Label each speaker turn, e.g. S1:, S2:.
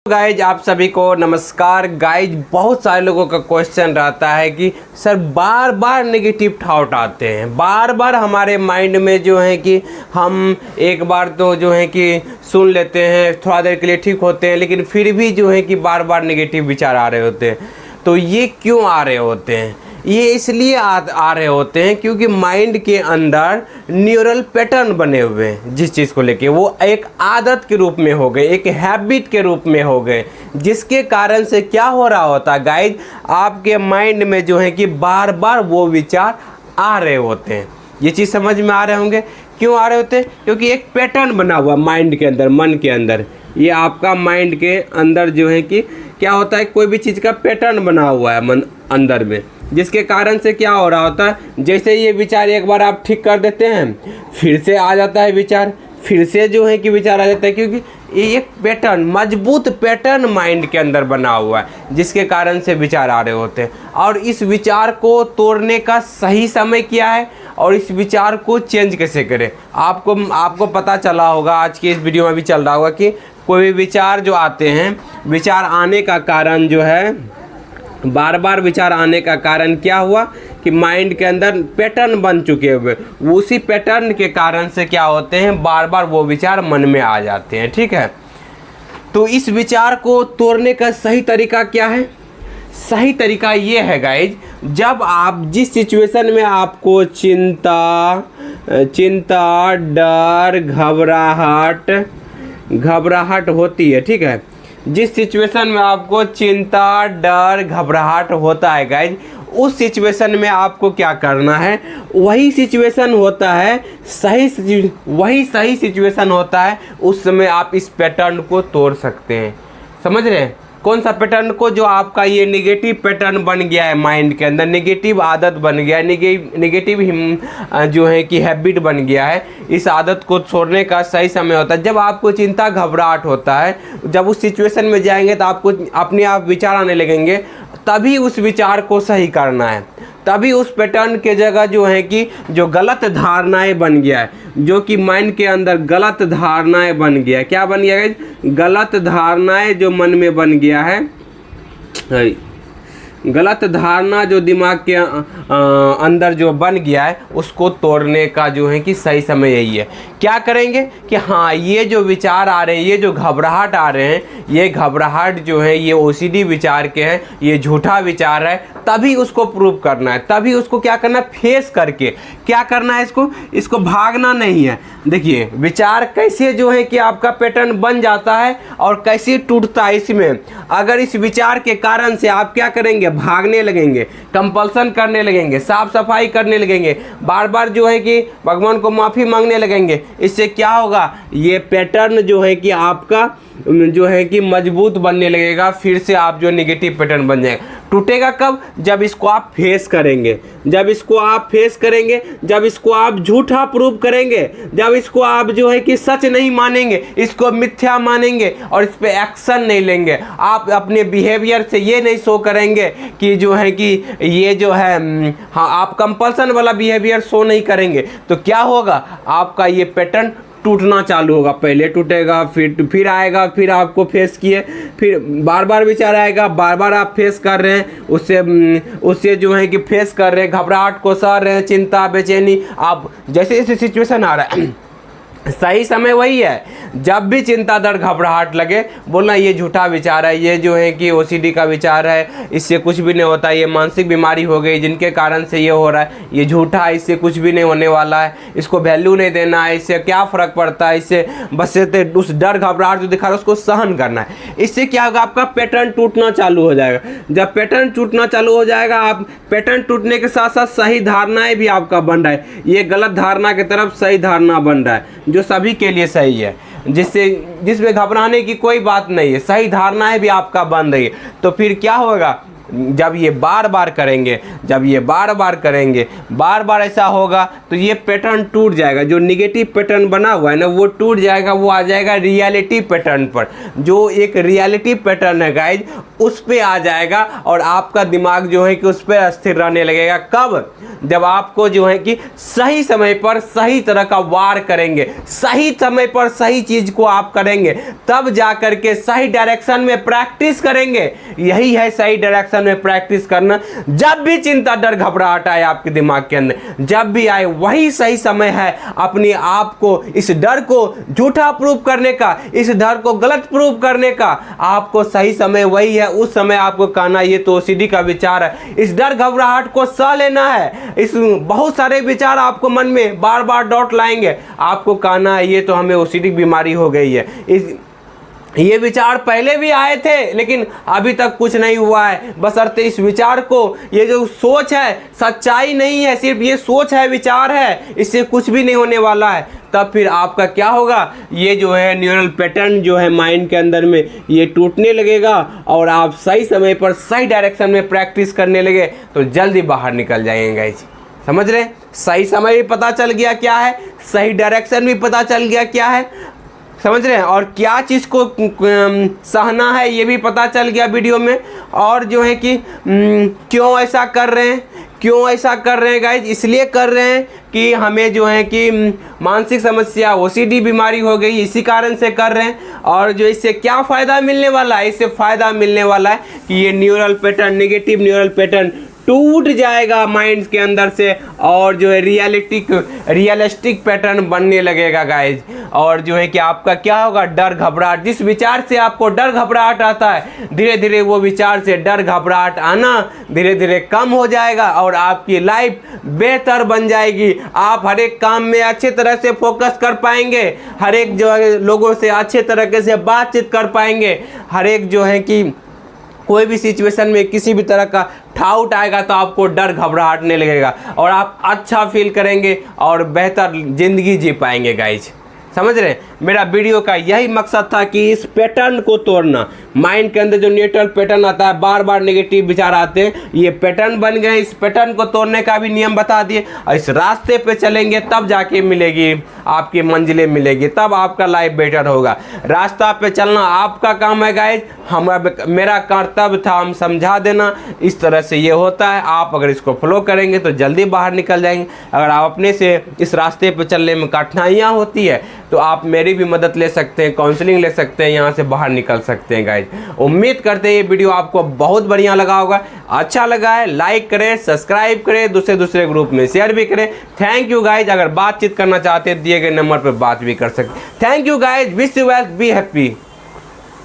S1: Guys आप सभी को नमस्कार। गाइज बहुत सारे लोगों का क्वेश्चन रहता है कि सर बार बार नेगेटिव थॉट आते हैं, बार बार हमारे माइंड में जो है कि हम एक बार तो जो है कि सुन लेते हैं, थोड़ा देर के लिए ठीक होते हैं, लेकिन फिर भी जो है कि बार बार नेगेटिव विचार आ रहे होते हैं। तो ये क्यों आ रहे होते हैं? ये इसलिए आ रहे होते हैं क्योंकि माइंड के अंदर न्यूरल पैटर्न बने हुए हैं, जिस चीज़ को लेके वो एक आदत के रूप में हो गए, एक हैबिट के रूप में हो गए, जिसके कारण से क्या हो रहा होता है गाइज, आपके माइंड में जो है कि बार बार वो विचार आ रहे होते हैं। ये चीज़ समझ में आ रहे होंगे क्यों आ रहे होते हैं? क्योंकि एक पैटर्न बना हुआ माइंड के अंदर, मन के अंदर। ये आपका माइंड के अंदर जो है कि क्या होता है, कोई भी चीज़ का पैटर्न बना हुआ है मन अंदर में, जिसके कारण से क्या हो रहा होता है, जैसे ये विचार एक बार आप ठीक कर देते हैं, फिर से आ जाता है विचार, फिर से जो है कि विचार आ जाता है, क्योंकि ये एक पैटर्न, मजबूत पैटर्न माइंड के अंदर बना हुआ है, जिसके कारण से विचार आ रहे होते हैं। और इस विचार को तोड़ने का सही समय क्या है और इस विचार को चेंज कैसे करें, आपको पता चला होगा, आज की इस वीडियो में भी चल रहा होगा कि कोई भी विचार जो आते हैं, विचार आने का कारण जो है, बार बार विचार आने का कारण क्या हुआ कि माइंड के अंदर पैटर्न बन चुके हुए, उसी पैटर्न के कारण से क्या होते हैं, बार बार वो विचार मन में आ जाते हैं। ठीक है, तो इस विचार को तोड़ने का सही तरीका क्या है? सही तरीका ये है गाइज, जब आप जिस सिचुएशन में आपको चिंता, डर, घबराहट होती है, ठीक है, जिस सिचुएशन में आपको चिंता, डर, घबराहट होता है गाइज, उस सिचुएशन में आपको क्या करना है, वही सिचुएशन होता है वही सही सिचुएशन होता है, उस समय आप इस पैटर्न को तोड़ सकते हैं। समझ रहे हैं? कौन सा पैटर्न को? जो आपका ये नेगेटिव पैटर्न बन गया है माइंड के अंदर, नेगेटिव आदत बन गया है, नेगेटिव जो है कि हैबिट बन गया है। इस आदत को छोड़ने का सही समय होता है जब आपको चिंता, घबराहट होता है। जब उस सिचुएशन में जाएंगे तो आपको अपने आप विचार आने लगेंगे, तभी उस विचार को सही करना है। तभी उस पैटर्न के जगह जो है कि जो गलत धारणाएं बन गया है, जो कि माइंड के अंदर गलत धारणाएं बन गया है, क्या बन गया है? गलत धारणाएं जो मन में बन गया है, गलत धारणा जो दिमाग के अंदर जो बन गया है, उसको तोड़ने का जो है कि सही समय यही है। क्या करेंगे कि हाँ, ये जो विचार आ रहे हैं, ये जो घबराहट आ रहे हैं, ये घबराहट जो है ये ओसीडी विचार के हैं, ये झूठा विचार है, तभी उसको प्रूव करना है। तभी उसको क्या करना है, फेस करके क्या करना है, इसको भागना नहीं है। देखिए विचार कैसे जो है कि आपका पैटर्न बन जाता है और कैसे टूटता है। इसमें अगर इस विचार के कारण से आप क्या करेंगे, भागने लगेंगे, कंपल्सन करने लगेंगे, साफ सफाई करने लगेंगे, बार बार जो है कि भगवान को माफ़ी मांगने लगेंगे, इससे क्या होगा, ये पैटर्न जो है कि आपका जो है कि मजबूत बनने लगेगा। फिर से आप जो नेगेटिव पैटर्न बन जाएगा। टूटेगा कब? जब इसको आप फेस करेंगे, जब इसको आप फेस करेंगे, जब इसको आप झूठा प्रूव करेंगे, जब इसको आप जो है कि सच नहीं मानेंगे, इसको मिथ्या मानेंगे और इस पे एक्शन नहीं लेंगे। आप अपने बिहेवियर से ये नहीं शो करेंगे कि जो है कि ये जो है, हाँ, आप कंपल्सन वाला बिहेवियर शो नहीं करेंगे, तो क्या होगा, आपका ये पैटर्न टूटना चालू होगा। पहले टूटेगा, फिर आएगा, फिर आपको फेस किए, फिर बार बार विचार आएगा, बार बार आप फेस कर रहे हैं, उससे जो है कि फेस कर रहे हैं, घबराहट को सह रहे हैं, चिंता, बेचैनी। आप जैसे जैसे सिचुएशन आ रहा है, सही समय वही है। जब भी चिंता, डर, घबराहट लगे, बोलना ये झूठा विचार है, ये जो है कि ओसीडी का विचार है, इससे कुछ भी नहीं होता, ये मानसिक बीमारी हो गई जिनके कारण से ये हो रहा है, ये झूठा है, इससे कुछ भी नहीं होने वाला है, इसको वैल्यू नहीं देना है, इससे क्या फ़र्क पड़ता है, इससे बस उस डर, घबराहट जो दिखा रहा है उसको सहन करना है। इससे क्या होगा, आपका पैटर्न टूटना चालू हो जाएगा। जब पैटर्न टूटना चालू हो जाएगा, आप पैटर्न टूटने के साथ साथ सही धारणाएँ भी आपका बन रहा है। ये गलत धारणा की तरफ सही धारणा बन रहा है, जो सभी के लिए सही है, जिसमें घबराने की कोई बात नहीं है। सही धारणाएं भी आपका बन रही है, तो फिर क्या होगा, जब ये बार बार करेंगे, जब ये बार बार करेंगे, बार बार ऐसा होगा तो ये पैटर्न टूट जाएगा। जो निगेटिव पैटर्न बना हुआ है ना वो टूट जाएगा, वो आ जाएगा रियलिटी पैटर्न पर। जो एक रियलिटी पैटर्न है गाइज उस पे आ जाएगा और आपका दिमाग जो है कि उस पर स्थिर रहने लगेगा। कब? जब आपको जो है कि सही समय पर सही तरह का वार करेंगे, सही समय पर सही चीज को आप करेंगे, तब जा करके सही डायरेक्शन में प्रैक्टिस करेंगे। यही है सही डायरेक्शन में प्रैक्टिस करना। जब भी चिंता, डर, घबराहट आए आपके दिमाग के अंदर, जब भी आए, वही सही समय है अपने आप को, इस डर को झूठा प्रूव करने का, इस डर को गलत प्रूव करने का। आपको सही समय वही है, उस समय आपको कहना ये तो ओसीडी का विचार है। इस डर घबराहट को सह लेना है। इस बहुत सारे विचार आपको मन में बार बार डाउट लाएंगे, आपको कहना है ये तो हमें ओसीडी बीमारी हो गई है। ये विचार पहले भी आए थे लेकिन अभी तक कुछ नहीं हुआ है। बशर्ते इस विचार को, ये जो सोच है सच्चाई नहीं है, सिर्फ ये सोच है, विचार है, इससे कुछ भी नहीं होने वाला है। तब फिर आपका क्या होगा? ये जो है न्यूरल पैटर्न जो है माइंड के अंदर में ये टूटने लगेगा और आप सही समय पर सही डायरेक्शन में प्रैक्टिस करने लगे तो जल्दी बाहर निकल जाएंगे गाइस। समझ रहे? सही समय भी पता चल गया क्या है, सही डायरेक्शन भी पता चल गया क्या है, समझ रहे हैं, और क्या चीज़ को सहना है ये भी पता चल गया वीडियो में। और जो है कि क्यों ऐसा कर रहे हैं, क्यों ऐसा कर रहे हैं गाइज? इसलिए कर रहे हैं कि हमें जो है कि मानसिक समस्या, ओसीडी बीमारी हो गई, इसी कारण से कर रहे हैं। और जो इससे क्या फ़ायदा मिलने वाला है? इससे फ़ायदा मिलने वाला है कि ये neural pattern, negative neural pattern टूट जाएगा माइंड के अंदर से और जो है रियलिस्टिक पैटर्न बनने लगेगा गाइज। और जो है कि आपका क्या होगा? डर, घबराहट, जिस विचार से आपको डर घबराहट आता है, धीरे धीरे वो विचार से डर घबराहट आना धीरे धीरे कम हो जाएगा और आपकी लाइफ बेहतर बन जाएगी। आप हर एक काम में अच्छे तरह से फोकस कर पाएंगे, हर एक जो है लोगों से अच्छे तरीके से बातचीत कर पाएंगे, हर एक जो है कि कोई भी सिचुएशन में किसी भी तरह का डाउट आएगा तो आपको डर घबराहट नहीं लगेगा और आप अच्छा फील करेंगे और बेहतर ज़िंदगी जी पाएंगे गाइज। समझ रहे? मेरा वीडियो का यही मकसद था कि इस पैटर्न को तोड़ना। माइंड के अंदर जो न्यूट्रल पैटर्न आता है, बार बार नेगेटिव विचार आते हैं, ये पैटर्न बन गए। इस पैटर्न को तोड़ने का भी नियम बता दिए और इस रास्ते पे चलेंगे तब जाके मिलेगी आपकी मंजिलें मिलेगी, तब आपका लाइफ बेटर होगा। रास्ता पे चलना आपका काम है गाइज, मेरा कर्तव्य था हम समझा देना इस तरह से ये होता है। आप अगर इसको फॉलो करेंगे तो जल्दी बाहर निकल जाएंगे। अगर आप अपने से इस रास्ते पे चलने में कठिनाइयाँ होती है तो आप मेरी भी मदद ले सकते हैं, काउंसलिंग ले सकते हैं, यहाँ से बाहर निकल सकते हैं गाइज। उम्मीद करते हैं ये वीडियो आपको बहुत बढ़िया लगा होगा। अच्छा लगा है लाइक करें, सब्सक्राइब करें, दूसरे ग्रुप में शेयर भी करें। Thank you guys. अगर बातचीत करना चाहते हैं दिए गए नंबर पर बात भी कर सकते हैं। Thank you guys, wish you well, be happy.